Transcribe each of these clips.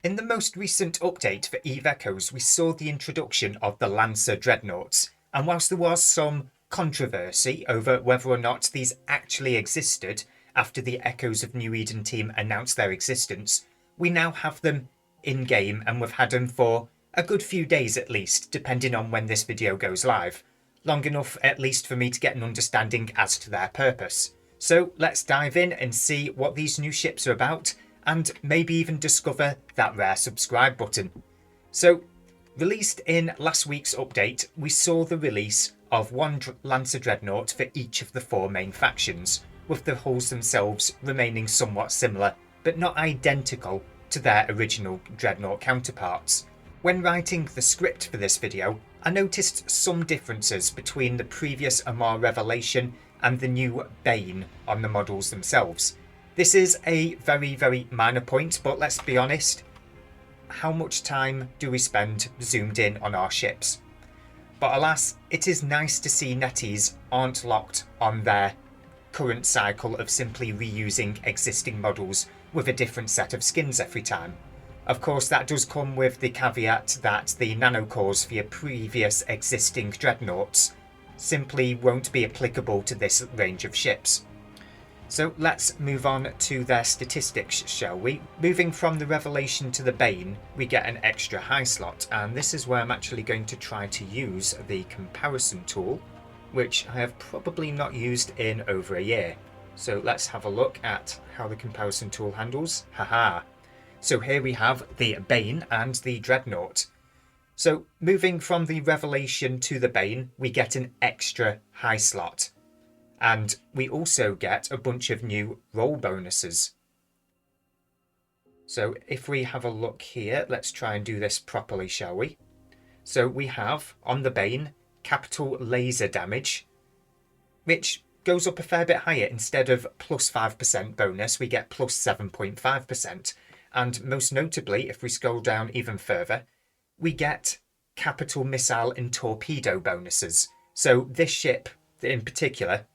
In the most recent update for Eve Echoes, we saw the introduction of the Lancer Dreadnoughts, and whilst there was some controversy over whether or not these actually existed after the Echoes of New Eden team announced their existence, we now have them in-game and we've had them for a good few days at least, depending on when this video goes live. Long enough at least for me to get an understanding as to their purpose. So let's dive in and see what these new ships are about, and maybe even discover that rare subscribe button. So, released in last week's update, we saw the release of one Lancer Dreadnought for each of the four main factions, with the hulls themselves remaining somewhat similar, but not identical to their original Dreadnought counterparts. When writing the script for this video, I noticed some differences between the previous Amarr Revelation and the new Bane on the models themselves. This is a very minor point, but let's be honest, how much time do we spend zoomed in on our ships? But alas, it is nice to see NetEase aren't locked on their current cycle of simply reusing existing models with a different set of skins every time. Of course, that does come with the caveat that the nanocores for your previous existing dreadnoughts simply won't be applicable to this range of ships. So let's move on to their statistics, shall we? Moving from the Revelation to the Bane, we get an extra high slot, and this is where I'm actually going to try to use the comparison tool, which I have probably not used in over a year. So let's have a look at how the comparison tool handles. Haha! So here we have the Bane and the Dreadnought. So moving from the Revelation to the Bane, we get an extra high slot. And we also get a bunch of new roll bonuses. So if we have a look here, let's try and do this properly, shall we? So we have, on the Bane, capital laser damage, which goes up a fair bit higher. Instead of plus 5% bonus, we get plus 7.5%. And most notably, if we scroll down even further, we get capital missile and torpedo bonuses. So this ship in particular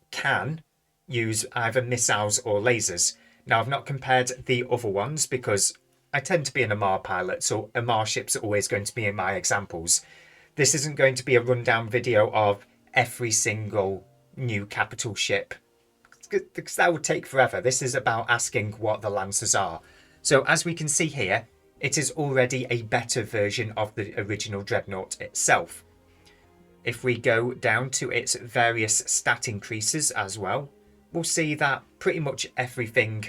can use either missiles or lasers. Now, I've not compared the other ones because I tend to be an Amarr pilot, so Amarr ships are always going to be in my examples. This isn't going to be a rundown video of every single new capital ship, because that would take forever. This is about asking what the Lancers are. So as we can see here, it is already a better version of the original Dreadnought itself. If we go down to its various stat increases as well, we'll see that pretty much everything,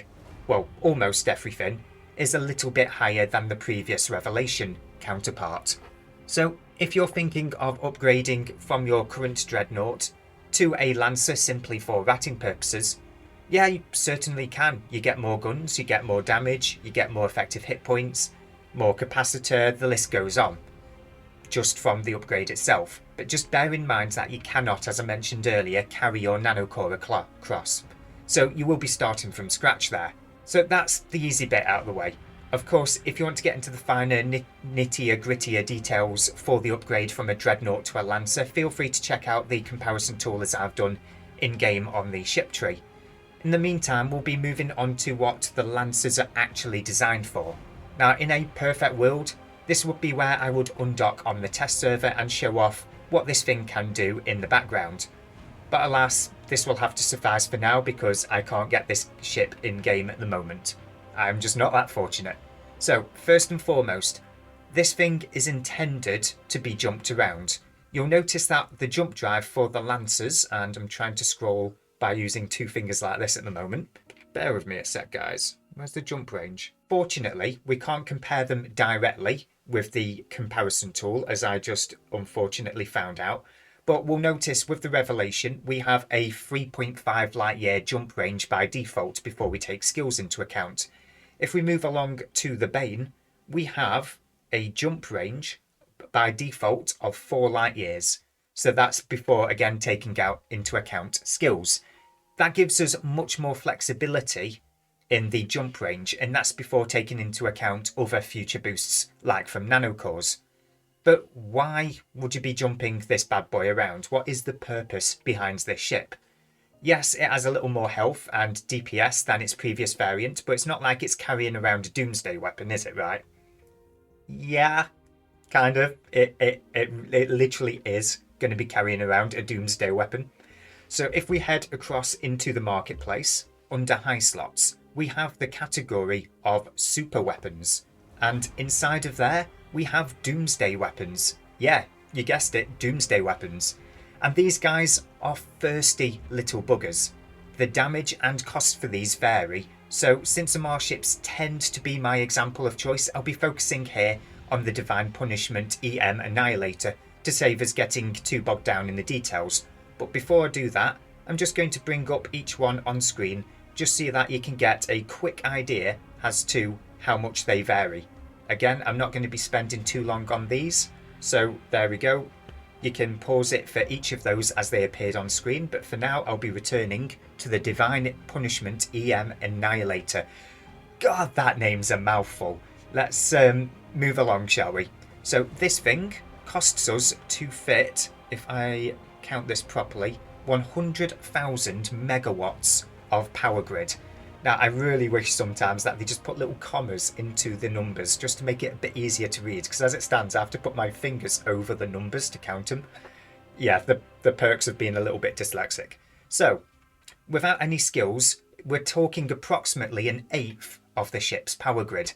well, almost everything, is a little bit higher than the previous Revelation counterpart. So if you're thinking of upgrading from your current Dreadnought to a Lancer simply for ratting purposes, yeah, you certainly can. You get more guns, you get more damage, you get more effective hit points, more capacitor, the list goes on, just from the upgrade itself. But just bear in mind that you cannot, as I mentioned earlier, carry your nanocore across. So you will be starting from scratch there. So that's the easy bit out of the way. Of course, if you want to get into the finer, nittier, grittier details for the upgrade from a Dreadnought to a Lancer, feel free to check out the comparison tool as I've done in-game on the ship tree. In the meantime, we'll be moving on to what the Lancers are actually designed for. Now, in a perfect world, this would be where I would undock on the test server and show off what this thing can do in the background. But alas, this will have to suffice for now because I can't get this ship in-game at the moment. I'm just not that fortunate. So, first and foremost, this thing is intended to be jumped around. You'll notice that the jump drive for the Lancers, and I'm trying to scroll by using two fingers like this at the moment. Bear with me a sec, guys. Where's the jump range? Fortunately, we can't compare them directly with the comparison tool, as I just unfortunately found out. But we'll notice with the Revelation, we have a 3.5 light year jump range by default before we take skills into account. If we move along to the Bane, we have a jump range by default of 4 light years. So that's before, again, taking out into account skills. That gives us much more flexibility in the jump range, and that's before taking into account other future boosts like from nanocores. But why would you be jumping this bad boy around? What is the purpose behind this ship? Yes, it has a little more health and DPS than its previous variant, but it's not like it's carrying around a doomsday weapon, is it, right? Yeah, kind of. It literally is going to be carrying around a doomsday weapon. So if we head across into the marketplace, under high slots, we have the category of super weapons. And inside of there, we have doomsday weapons. Yeah, you guessed it, doomsday weapons. And these guys are thirsty little buggers. The damage and cost for these vary, so since Amar ships tend to be my example of choice, I'll be focusing here on the Divine Punishment EM Annihilator to save us getting too bogged down in the details. But before I do that, I'm just going to bring up each one on screen just so that you can get a quick idea as to how much they vary. Again, I'm not going to be spending too long on these, so there we go. You can pause it for each of those as they appeared on screen, but for now I'll be returning to the Divine Punishment EM Annihilator. God, that name's a mouthful. Let's move along, shall we? So this thing costs us to fit, if I count this properly, 100,000 megawatts of power grid. Now, I really wish sometimes that they just put little commas into the numbers just to make it a bit easier to read, because as it stands, I have to put my fingers over the numbers to count them. Yeah, the perks of being a little bit dyslexic. So, without any skills, we're talking approximately an eighth of the ship's power grid.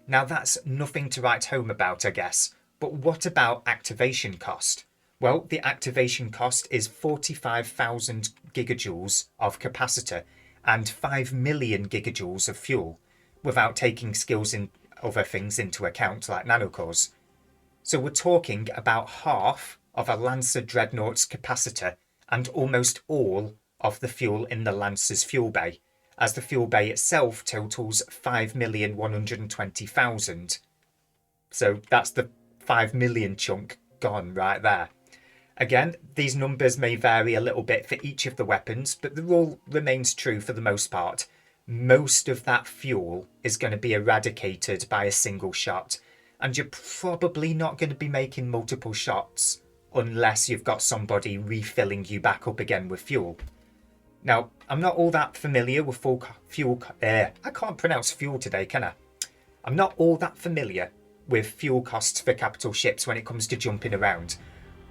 Now, that's nothing to write home about, I guess. But what about activation cost? Well, the activation cost is 45,000 gigajoules of capacitor and 5 million gigajoules of fuel, without taking skills in other things into account, like nanocores. So we're talking about half of a Lancer Dreadnought's capacitor and almost all of the fuel in the Lancer's fuel bay, as the fuel bay itself totals 5,120,000. So that's the 5 million chunk gone right there. Again, these numbers may vary a little bit for each of the weapons, but the rule remains true for the most part. Most of that fuel is going to be eradicated by a single shot, and you're probably not going to be making multiple shots unless you've got somebody refilling you back up again with fuel. Now, I'm not all that familiar with fuel. I can't pronounce fuel today, can I? I'm not all that familiar with fuel costs for capital ships when it comes to jumping around.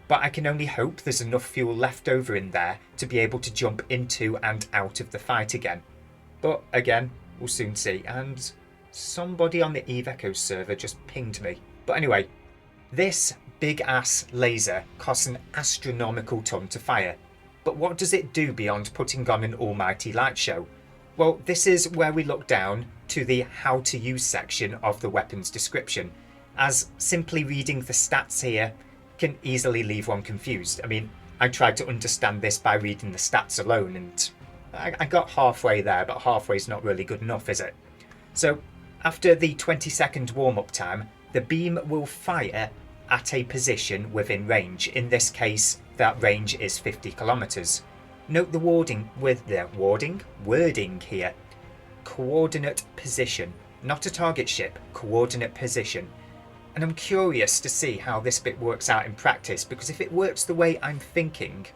But I can only hope there's enough fuel left over in there to be able to jump into and out of the fight again. But again, we'll soon see. And somebody on the Eve Echo server just pinged me. But anyway, this big ass laser costs an astronomical ton to fire. But what does it do beyond putting on an almighty light show? Well, this is where we look down to the how to use section of the weapon's description, as simply reading the stats here can easily leave one confused. I mean, I tried to understand this by reading the stats alone, and I got halfway there, but halfway's not really good enough, is it? So, after the 20-second warm-up time, the beam will fire at a position within range. In this case, that range is 50 kilometers. Note the wording here. Coordinate position. Not a target ship, coordinate position. And I'm curious to see how this bit works out in practice, because if it works the way I'm thinking,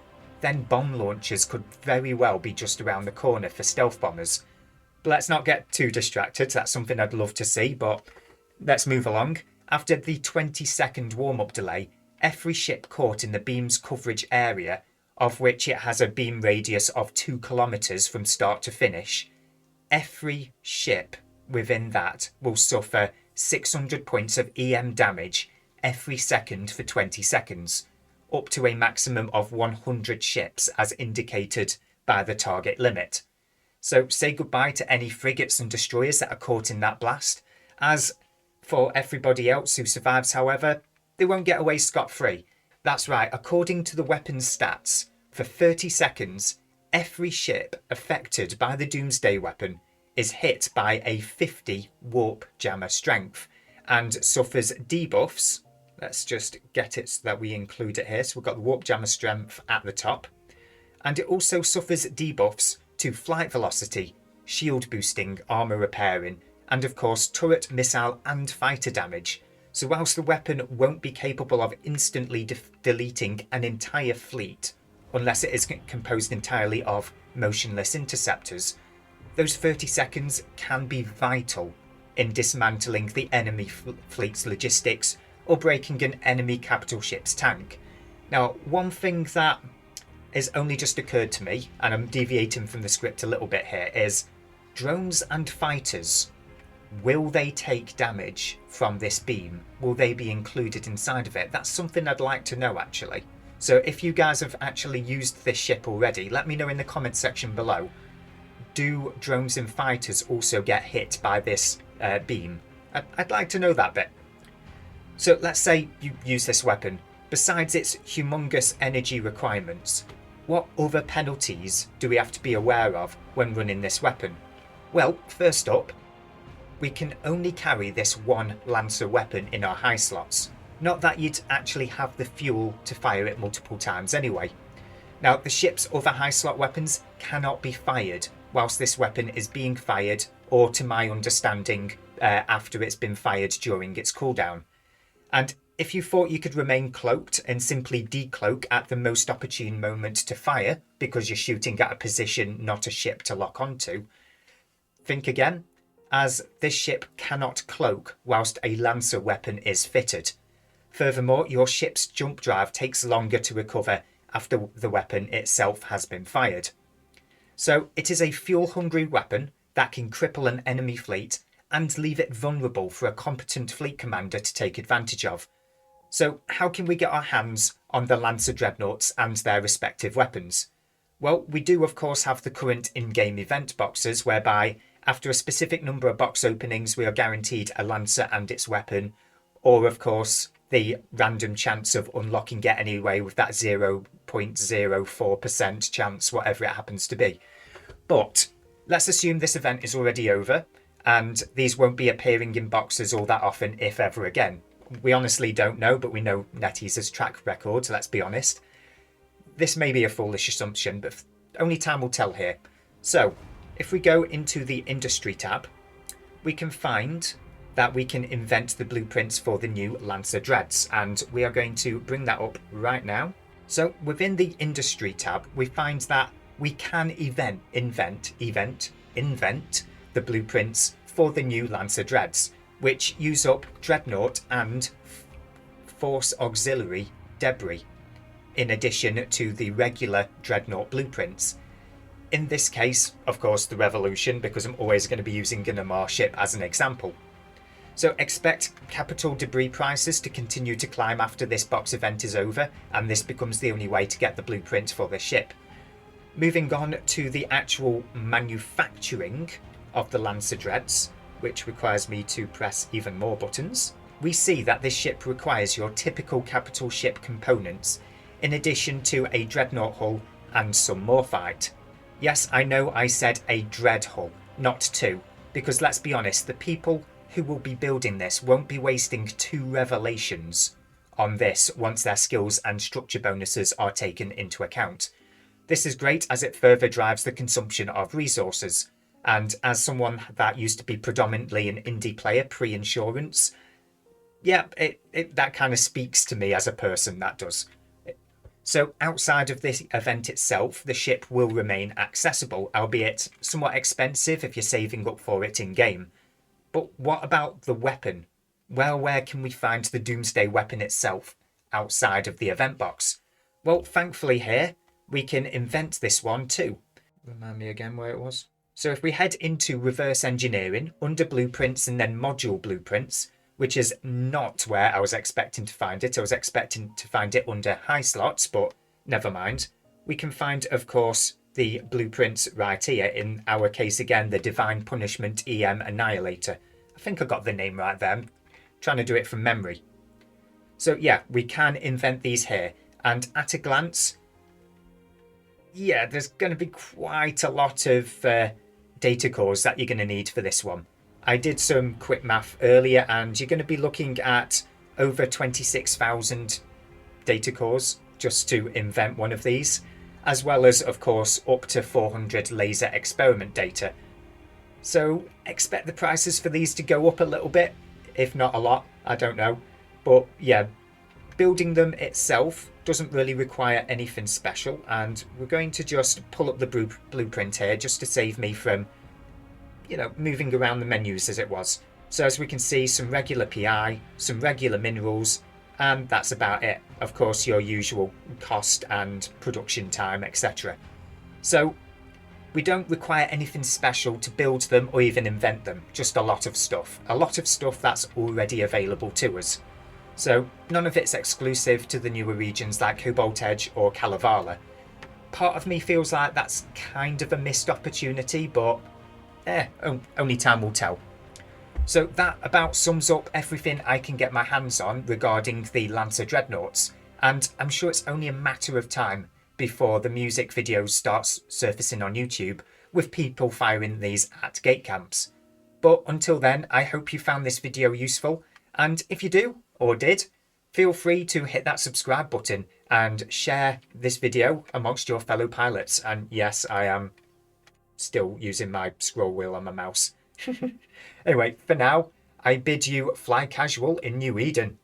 then bomb launchers could very well be just around the corner for stealth bombers. But let's not get too distracted, that's something I'd love to see, but let's move along. After the 20-second warm-up delay, every ship caught in the beam's coverage area, of which it has a beam radius of 2 kilometers from start to finish, every ship within that will suffer 600 points of EM damage every second for 20 seconds, up to a maximum of 100 ships as indicated by the target limit. So say goodbye to any frigates and destroyers that are caught in that blast. As for everybody else who survives, however, they won't get away scot-free. That's right, according to the weapons stats, for 30 seconds, every ship affected by the Doomsday weapon is hit by a 50 warp jammer strength and suffers debuffs. Let's just get it so that we include it here. So we've got the warp jammer strength at the top. And it also suffers debuffs to flight velocity, shield boosting, armor repairing, and of course turret, missile and fighter damage. So whilst the weapon won't be capable of instantly deleting an entire fleet, unless it is composed entirely of motionless interceptors, those 30 seconds can be vital in dismantling the enemy fleet's logistics or breaking an enemy capital ship's tank. Now, one thing that has only just occurred to me, and I'm deviating from the script a little bit here, is drones and fighters. Will they take damage from this beam? Will they be included inside of it? That's something I'd like to know, actually. So if you guys have actually used this ship already, let me know in the comments section below. Do drones and fighters also get hit by this beam? I'd like to know that bit. So let's say you use this weapon. Besides its humongous energy requirements, what other penalties do we have to be aware of when running this weapon? Well, first up, we can only carry this one Lancer weapon in our high slots. Not that you'd actually have the fuel to fire it multiple times anyway. Now, the ship's other high slot weapons cannot be fired whilst this weapon is being fired, or to my understanding, after it's been fired during its cooldown. And if you thought you could remain cloaked and simply decloak at the most opportune moment to fire, because you're shooting at a position, not a ship to lock onto, think again, as this ship cannot cloak whilst a Lancer weapon is fitted. Furthermore, your ship's jump drive takes longer to recover after the weapon itself has been fired. So it is a fuel-hungry weapon that can cripple an enemy fleet and leave it vulnerable for a competent fleet commander to take advantage of. So how can we get our hands on the Lancer Dreadnoughts and their respective weapons? Well, we do of course have the current in-game event boxes, whereby after a specific number of box openings we are guaranteed a Lancer and its weapon, or of course the random chance of unlocking it anyway with that 0.04% chance, whatever it happens to be. But let's assume this event is already over and these won't be appearing in boxes all that often, if ever again. We honestly don't know, but we know NetEase's track record, let's be honest. This may be a foolish assumption, but only time will tell here. So, if we go into the Industry tab, we can find that we can invent the blueprints for the new Lancer Dreads, and we are going to bring that up right now. So, within the Industry tab, we find that we can invent the blueprints for the new Lancer Dreads, which use up Dreadnought and Force Auxiliary debris, in addition to the regular Dreadnought blueprints. In this case, of course, the Revolution, because I'm always going to be using an MR ship as an example. So expect capital debris prices to continue to climb after this box event is over, and this becomes the only way to get the blueprint for this ship. Moving on to the actual manufacturing of the Lancer Dreads, which requires me to press even more buttons, we see that this ship requires your typical capital ship components, in addition to a Dreadnought hull and some Morphite. Yes, I know I said a Dread hull, not two, because let's be honest, the people who will be building this won't be wasting 2 revelations on this once their skills and structure bonuses are taken into account. This is great as it further drives the consumption of resources, and as someone that used to be predominantly an indie player pre-insurance, yeah, that kind of speaks to me as a person, that does. So outside of this event itself, the ship will remain accessible, albeit somewhat expensive if you're saving up for it in-game. But what about the weapon? Well, where can we find the Doomsday weapon itself outside of the event box? Well, thankfully here, we can invent this one too. Remind me again where it was. So if we head into reverse engineering, under blueprints and then module blueprints, which is not where I was expecting to find it. I was expecting to find it under high slots, but never mind. We can find, of course, the blueprints right here. In our case, again, the Divine Punishment EM Annihilator. I think I got the name right there. I'm trying to do it from memory. So yeah, we can invent these here. And at a glance, yeah, there's going to be quite a lot of data cores that you're going to need for this one. I did some quick math earlier, and you're going to be looking at over 26,000 data cores just to invent one of these, as well as, of course, up to 400 laser experiment data. So expect the prices for these to go up a little bit, if not a lot, I don't know. But yeah, building them itself doesn't really require anything special, and we're going to just pull up the blueprint here just to save me from, moving around the menus as it was. So as we can see, some regular PI, some regular minerals, and that's about it. Of course, your usual cost and production time, etc. So we don't require anything special to build them or even invent them, just a lot of stuff. A lot of stuff that's already available to us. So none of it's exclusive to the newer regions like Cobalt Edge or Kalevala. Part of me feels like that's kind of a missed opportunity, but only time will tell. So that about sums up everything I can get my hands on regarding the Lancer Dreadnoughts, and I'm sure it's only a matter of time before the music videos starts surfacing on YouTube with people firing these at gate camps. But until then, I hope you found this video useful, and if you do, or did, feel free to hit that subscribe button and share this video amongst your fellow pilots. And yes, I am still using my scroll wheel on my mouse. Anyway, for now, I bid you fly casual in New Eden.